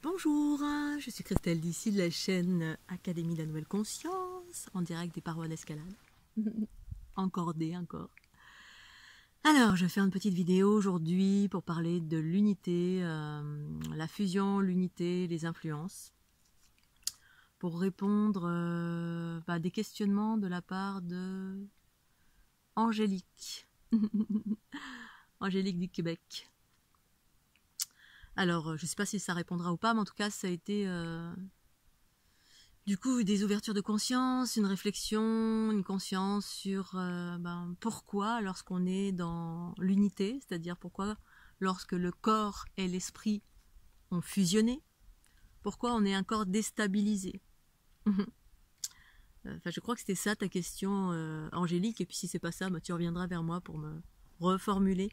Bonjour, je suis Christelle d'ici de la chaîne Académie de la Nouvelle Conscience, en direct des parois d'escalade. Encordé encore. Alors, je fais une petite vidéo aujourd'hui pour parler de l'unité, la fusion, l'unité, les influences, pour répondre à des questionnements de la part de Angélique. Angélique du Québec. Alors, je ne sais pas si ça répondra ou pas, mais en tout cas, ça a été du coup des ouvertures de conscience, une réflexion, une conscience sur pourquoi lorsqu'on est dans l'unité, c'est-à-dire pourquoi lorsque le corps et l'esprit ont fusionné, pourquoi on est un corps déstabilisé. Je crois que c'était ça ta question, Angélique, et puis si c'est pas ça, tu reviendras vers moi pour me reformuler.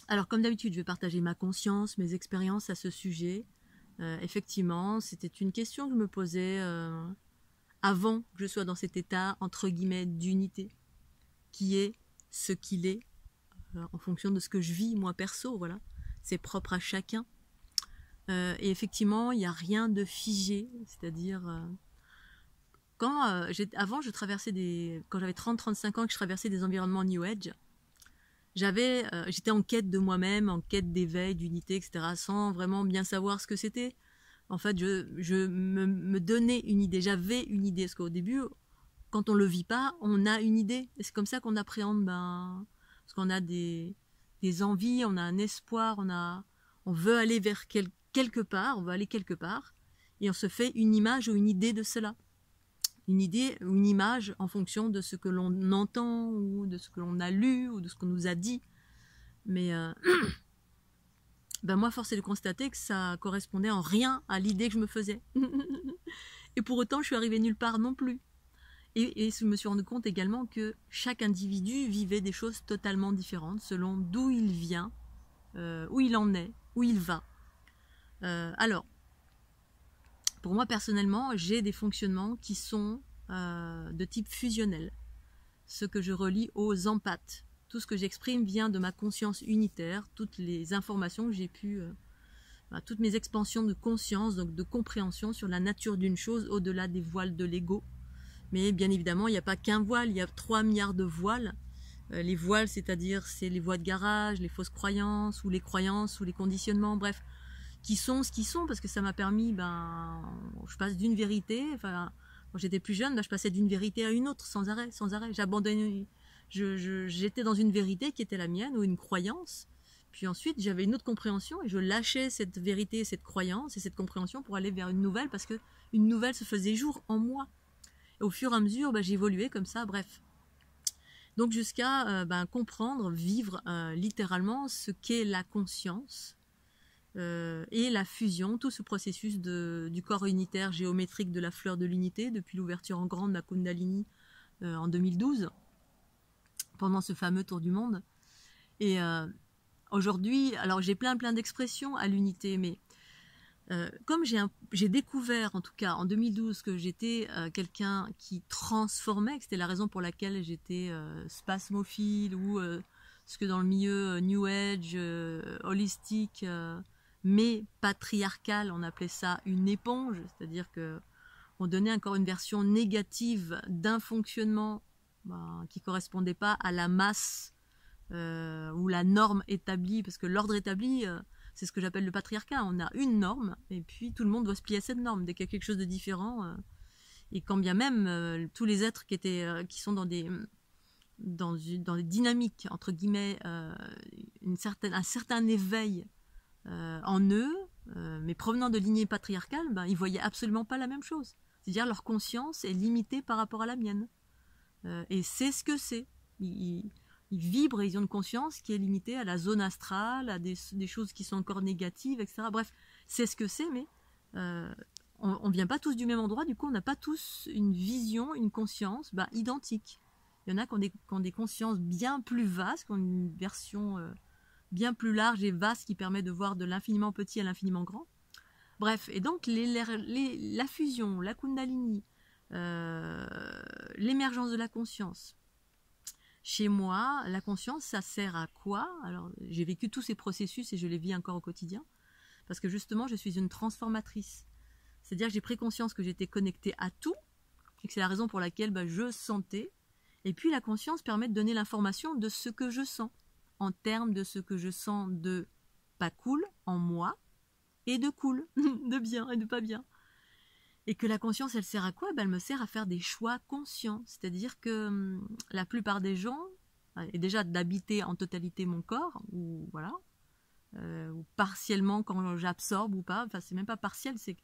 Alors, comme d'habitude, je vais partager ma conscience, mes expériences à ce sujet. Effectivement, c'était une question que je me posais avant que je sois dans cet état, entre guillemets, d'unité, qui est ce qu'il est, en fonction de ce que je vis, moi, perso, voilà. C'est propre à chacun. Et effectivement, il n'y a rien de figé, c'est-à-dire... avant, je traversais quand j'avais 30-35 ans, que je traversais des environnements New Age, j'étais en quête de moi-même, en quête d'éveil, d'unité, etc., sans vraiment bien savoir ce que c'était. En fait, je me donnais une idée, j'avais une idée, parce qu'au début, quand on ne le vit pas, on a une idée. Et c'est comme ça qu'on appréhende, parce qu'on a des envies, on a un espoir, on veut aller vers quelque part, on veut aller quelque part, et on se fait une image ou une idée de cela. Une idée ou une image en fonction de ce que l'on entend ou de ce que l'on a lu ou de ce qu'on nous a dit. Mais moi, force est de constater que ça correspondait en rien à l'idée que je me faisais. Et pour autant, je suis arrivée nulle part non plus. Et je me suis rendu compte également que chaque individu vivait des choses totalement différentes selon d'où il vient, où il en est, où il va. Alors, pour moi personnellement, j'ai des fonctionnements qui sont de type fusionnel, ce que je relie aux empathes. Tout ce que j'exprime vient de ma conscience unitaire, toutes les informations que j'ai pu, toutes mes expansions de conscience, donc de compréhension sur la nature d'une chose au-delà des voiles de l'ego. Mais bien évidemment, il n'y a pas qu'un voile, il y a 3 milliards de voiles. Les voiles, c'est-à-dire, c'est les voies de garage, les fausses croyances, ou les conditionnements, bref, qui sont ce qu'ils sont, parce que ça m'a permis, je passe d'une vérité, quand j'étais plus jeune, je passais d'une vérité à une autre, sans arrêt. J'abandonnais, j'étais dans une vérité qui était la mienne, ou une croyance, puis ensuite j'avais une autre compréhension, et je lâchais cette vérité, cette croyance, et cette compréhension pour aller vers une nouvelle, parce que une nouvelle se faisait jour en moi. Et au fur et à mesure, j'évoluais comme ça, bref. Donc jusqu'à comprendre, vivre littéralement ce qu'est la conscience et la fusion, tout ce processus du corps unitaire géométrique de la fleur de l'unité, depuis l'ouverture en grande de la Kundalini en 2012, pendant ce fameux tour du monde. Et aujourd'hui, alors j'ai plein d'expressions à l'unité, mais comme j'ai découvert, en tout cas en 2012, que j'étais quelqu'un qui transformait, que c'était la raison pour laquelle j'étais spasmophile, ou ce que dans le milieu New Age, holistique, mais patriarcal, on appelait ça une éponge, c'est-à-dire que on donnait encore une version négative d'un fonctionnement qui ne correspondait pas à la masse ou la norme établie, parce que l'ordre établi... c'est ce que j'appelle le patriarcat. On a une norme, et puis tout le monde doit se plier à cette norme. Dès qu'il y a quelque chose de différent, et quand bien même tous les êtres qui sont dans des dynamiques, entre guillemets, un certain éveil en eux, mais provenant de lignées patriarcales, ils voyaient absolument pas la même chose. C'est-à-dire leur conscience est limitée par rapport à la mienne. Et c'est ce que c'est. Ils vibrent et ils ont une conscience qui est limitée à la zone astrale, à des choses qui sont encore négatives, etc. Bref, c'est ce que c'est, mais on ne vient pas tous du même endroit, du coup on n'a pas tous une vision, une conscience identique. Il y en a qui ont des consciences bien plus vastes, qui ont une version bien plus large et vaste qui permet de voir de l'infiniment petit à l'infiniment grand. Bref, et donc la fusion, la Kundalini, l'émergence de la conscience, Chez moi, la conscience, ça sert à quoi? Alors, j'ai vécu tous ces processus et je les vis encore au quotidien, parce que justement, je suis une transformatrice. C'est-à-dire que j'ai pris conscience que j'étais connectée à tout, et que c'est la raison pour laquelle je sentais. Et puis la conscience permet de donner l'information de ce que je sens, en termes de ce que je sens de pas cool en moi, et de cool, de bien et de pas bien. Et que la conscience, elle sert à quoi? Elle me sert à faire des choix conscients. C'est-à-dire que la plupart des gens, et déjà d'habiter en totalité mon corps, ou voilà, ou partiellement quand j'absorbe ou pas, enfin c'est même pas partiel, c'est que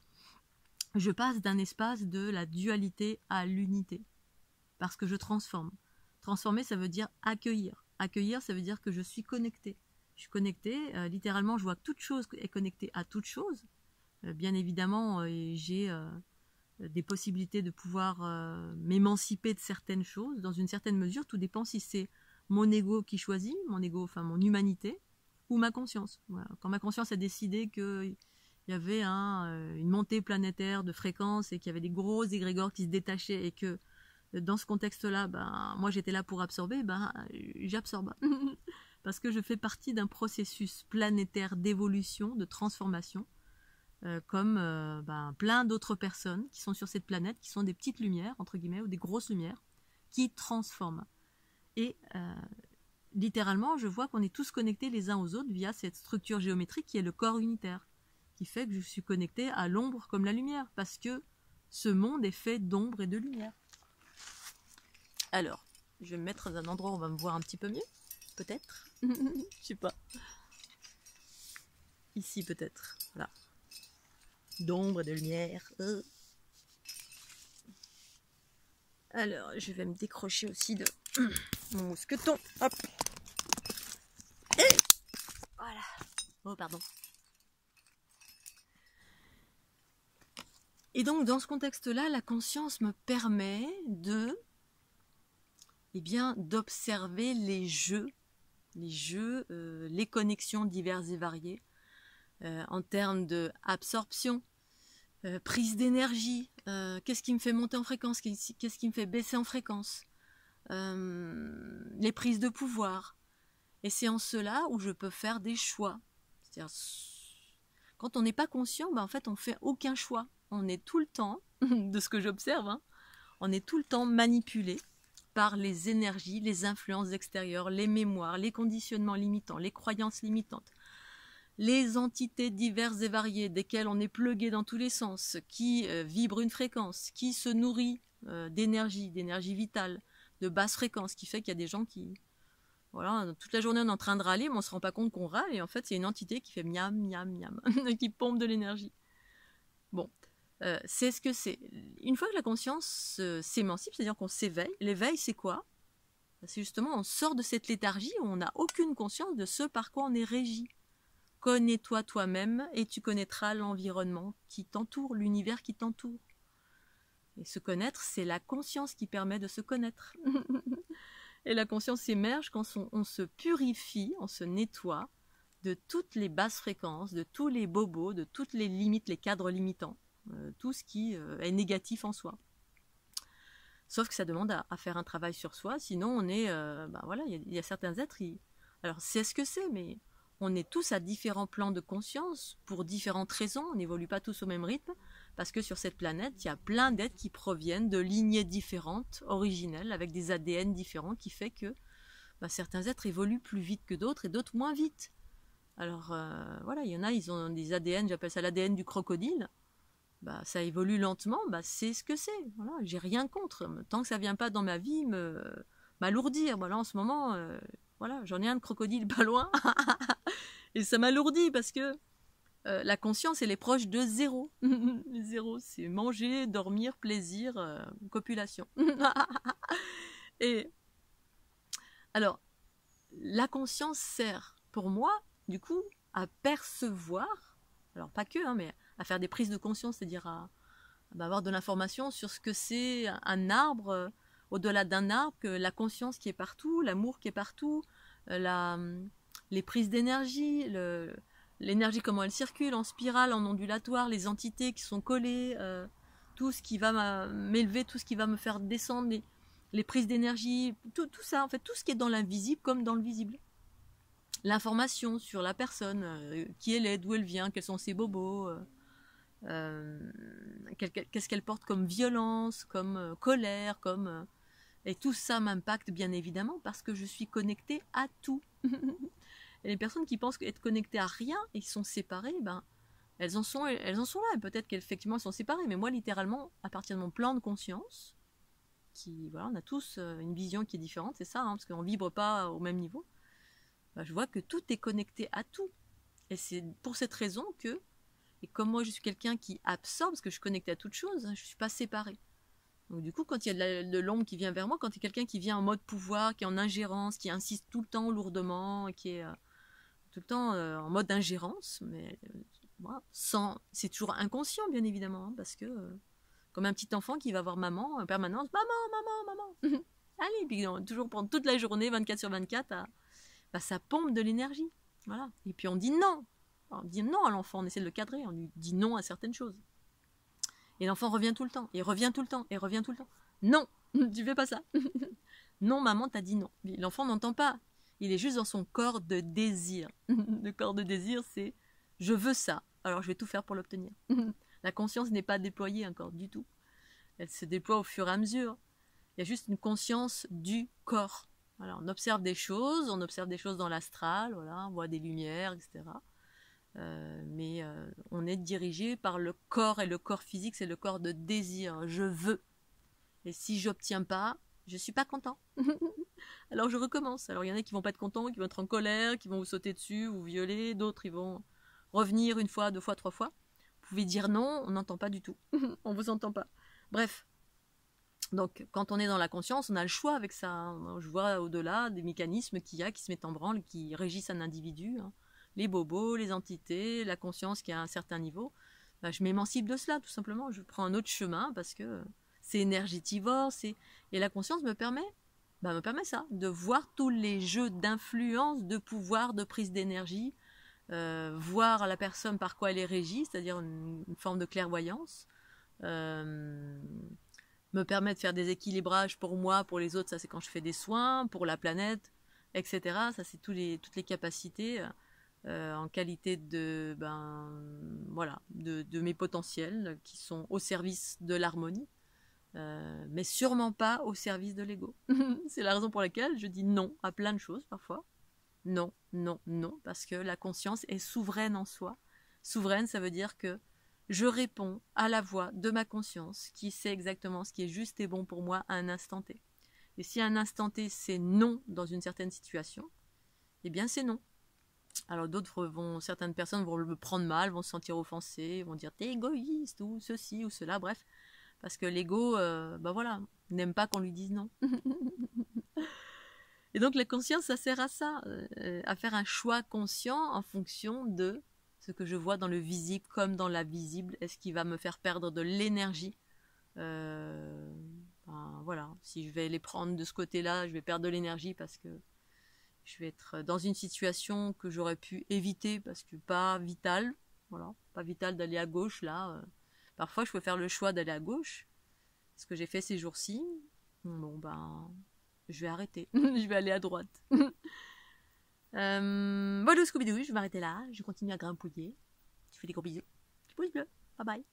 je passe d'un espace de la dualité à l'unité. Parce que je transforme. Transformer, ça veut dire accueillir. Accueillir, ça veut dire que je suis connectée. Je suis connectée, littéralement, je vois que toute chose est connectée à toute chose. Bien évidemment, j'ai des possibilités de pouvoir m'émanciper de certaines choses, dans une certaine mesure. Tout dépend si c'est mon ego qui choisit, mon ego, enfin mon humanité, ou ma conscience. Voilà. Quand ma conscience a décidé qu'il y avait une montée planétaire de fréquences et qu'il y avait des gros égrégores qui se détachaient et que dans ce contexte-là, moi j'étais là pour absorber, j'absorbe. Parce que je fais partie d'un processus planétaire d'évolution, de transformation, comme plein d'autres personnes qui sont sur cette planète, qui sont des petites lumières, entre guillemets, ou des grosses lumières, qui transforment. Et littéralement, je vois qu'on est tous connectés les uns aux autres via cette structure géométrique qui est le corps unitaire, qui fait que je suis connectée à l'ombre comme la lumière, parce que ce monde est fait d'ombre et de lumière. Alors, je vais me mettre dans un endroit où on va me voir un petit peu mieux, peut-être. Je sais pas. Ici peut-être, voilà. D'ombre et de lumière. Alors, je vais me décrocher aussi de mon mousqueton. Hop. Et voilà. Oh, pardon. Et donc, dans ce contexte-là, la conscience me permet d'observer les jeux, les connexions diverses et variées, en termes d'absorption, prise d'énergie, qu'est-ce qui me fait monter en fréquence, qu'est-ce qui me fait baisser en fréquence, les prises de pouvoir. Et c'est en cela où je peux faire des choix. C'est-à-dire, quand on n'est pas conscient, en fait, on ne fait aucun choix. On est tout le temps, de ce que j'observe, on est tout le temps manipulé par les énergies, les influences extérieures, les mémoires, les conditionnements limitants, les croyances limitantes, les entités diverses et variées desquelles on est plugué dans tous les sens, qui vibrent une fréquence, qui se nourrit d'énergie vitale, de basse fréquence, qui fait qu'il y a des gens qui, voilà, toute la journée on est en train de râler, mais on ne se rend pas compte qu'on râle, et en fait c'est une entité qui fait miam, miam, miam, qui pompe de l'énergie. Bon, c'est ce que c'est. Une fois que la conscience s'émancipe, c'est-à-dire qu'on s'éveille, l'éveil c'est quoi? C'est justement, on sort de cette léthargie où on n'a aucune conscience de ce par quoi on est régi. Connais-toi toi-même et tu connaîtras l'environnement qui t'entoure, l'univers qui t'entoure. Et se connaître, c'est la conscience qui permet de se connaître. Et la conscience émerge quand on se purifie, on se nettoie de toutes les basses fréquences, de tous les bobos, de toutes les limites, les cadres limitants, tout ce qui est négatif en soi. Sauf que ça demande à faire un travail sur soi, sinon on est, voilà, il y a certains êtres, alors c'est ce que c'est, mais on est tous à différents plans de conscience, pour différentes raisons, on n'évolue pas tous au même rythme, parce que sur cette planète, il y a plein d'êtres qui proviennent de lignées différentes, originelles, avec des ADN différents, qui fait que certains êtres évoluent plus vite que d'autres, et d'autres moins vite. Alors voilà, il y en a, ils ont des ADN, j'appelle ça l'ADN du crocodile, ça évolue lentement, c'est ce que c'est. Voilà, j'ai rien contre. Tant que ça vient pas dans ma vie m'alourdir. Voilà, en ce moment, voilà, j'en ai un de crocodile pas loin. Et ça m'alourdit parce que la conscience, elle est proche de zéro. Zéro, c'est manger, dormir, plaisir, copulation. Et alors, la conscience sert pour moi, du coup, à percevoir, alors pas que, mais à faire des prises de conscience, c'est-à-dire à avoir de l'information sur ce que c'est un arbre, au-delà d'un arbre, que la conscience qui est partout, l'amour qui est partout, les prises d'énergie, l'énergie comment elle circule, en spirale, en ondulatoire, les entités qui sont collées, tout ce qui va m'élever, tout ce qui va me faire descendre, les prises d'énergie, tout ça, en fait, tout ce qui est dans l'invisible comme dans le visible. L'information sur la personne, qui elle est, d'où elle vient, quels sont ses bobos, qu'est-ce qu'elle porte comme violence, comme colère, et tout ça m'impacte bien évidemment parce que je suis connectée à tout. Et les personnes qui pensent être connectées à rien et qui sont séparées, ben, elles en sont là. Et peut-être qu'effectivement elles sont séparées, mais moi littéralement, à partir de mon plan de conscience, voilà, on a tous une vision qui est différente, c'est ça, parce qu'on ne vibre pas au même niveau, ben, je vois que tout est connecté à tout. Et c'est pour cette raison que, et comme moi je suis quelqu'un qui absorbe, parce que je suis connectée à toute chose, je ne suis pas séparée. Donc du coup, quand il y a de l'ombre qui vient vers moi, quand il y a quelqu'un qui vient en mode pouvoir, qui est en ingérence, qui insiste tout le temps lourdement, qui est tout le temps en mode ingérence, mais voilà, c'est toujours inconscient bien évidemment, parce que comme un petit enfant qui va voir maman en permanence, maman, allez, puis toujours pendant toute la journée, 24/24, ça pompe de l'énergie, voilà. Et puis on dit non à l'enfant, on essaie de le cadrer, on lui dit non à certaines choses. Et l'enfant revient tout le temps, et revient tout le temps, et revient tout le temps. Non, tu fais pas ça. Non, maman t'a dit non. L'enfant n'entend pas. Il est juste dans son corps de désir. Le corps de désir, c'est je veux ça, alors je vais tout faire pour l'obtenir. La conscience n'est pas déployée encore du tout. Elle se déploie au fur et à mesure. Il y a juste une conscience du corps. Voilà, on observe des choses dans l'astral, voilà, on voit des lumières, etc. Mais on est dirigé par le corps, et le corps physique, c'est le corps de désir. Je veux. Et si j'obtiens pas, je suis pas content. Alors je recommence. Alors il y en a qui vont pas être contents, qui vont être en colère, qui vont vous sauter dessus, vous violer. D'autres, ils vont revenir 1 fois, 2 fois, 3 fois. Vous pouvez dire non, on n'entend pas du tout. On vous entend pas. Bref. Donc quand on est dans la conscience, on a le choix avec ça. Je vois au-delà des mécanismes qu'il y a qui se mettent en branle, qui régissent un individu. Les bobos, les entités, la conscience qui est à un certain niveau. Je m'émancipe de cela, tout simplement. Je prends un autre chemin parce que c'est énergétivore. Et la conscience me permet ça, de voir tous les jeux d'influence, de pouvoir, de prise d'énergie, voir la personne par quoi elle est régie, c'est-à-dire une forme de clairvoyance, me permet de faire des équilibrages pour moi, pour les autres, ça c'est quand je fais des soins, pour la planète, etc. Ça c'est toutes les capacités en qualité de mes potentiels qui sont au service de l'harmonie. Mais sûrement pas au service de l'ego. C'est la raison pour laquelle je dis non à plein de choses parfois. Non, non, non, parce que la conscience est souveraine en soi. Souveraine, ça veut dire que je réponds à la voix de ma conscience qui sait exactement ce qui est juste et bon pour moi à un instant T. Et si à un instant T c'est non dans une certaine situation, eh bien c'est non. Alors certaines personnes vont le prendre mal, vont se sentir offensées, vont dire t'es égoïste ou ceci ou cela, bref. Parce que l'ego, n'aime pas qu'on lui dise non. Et donc la conscience, ça sert à ça, à faire un choix conscient en fonction de ce que je vois dans le visible comme dans l'invisible. Est-ce qui va me faire perdre de l'énergie voilà, si je vais les prendre de ce côté-là, je vais perdre de l'énergie parce que je vais être dans une situation que j'aurais pu éviter parce que pas vital, voilà, pas vital d'aller à gauche là. Parfois, je peux faire le choix d'aller à gauche. Ce que j'ai fait ces jours-ci, je vais arrêter. Je vais aller à droite. Voilà, Scooby-Doo, je vais m'arrêter là. Je continue à grimpouiller. Je fais des gros bisous. Pouce bleu. Bye bye.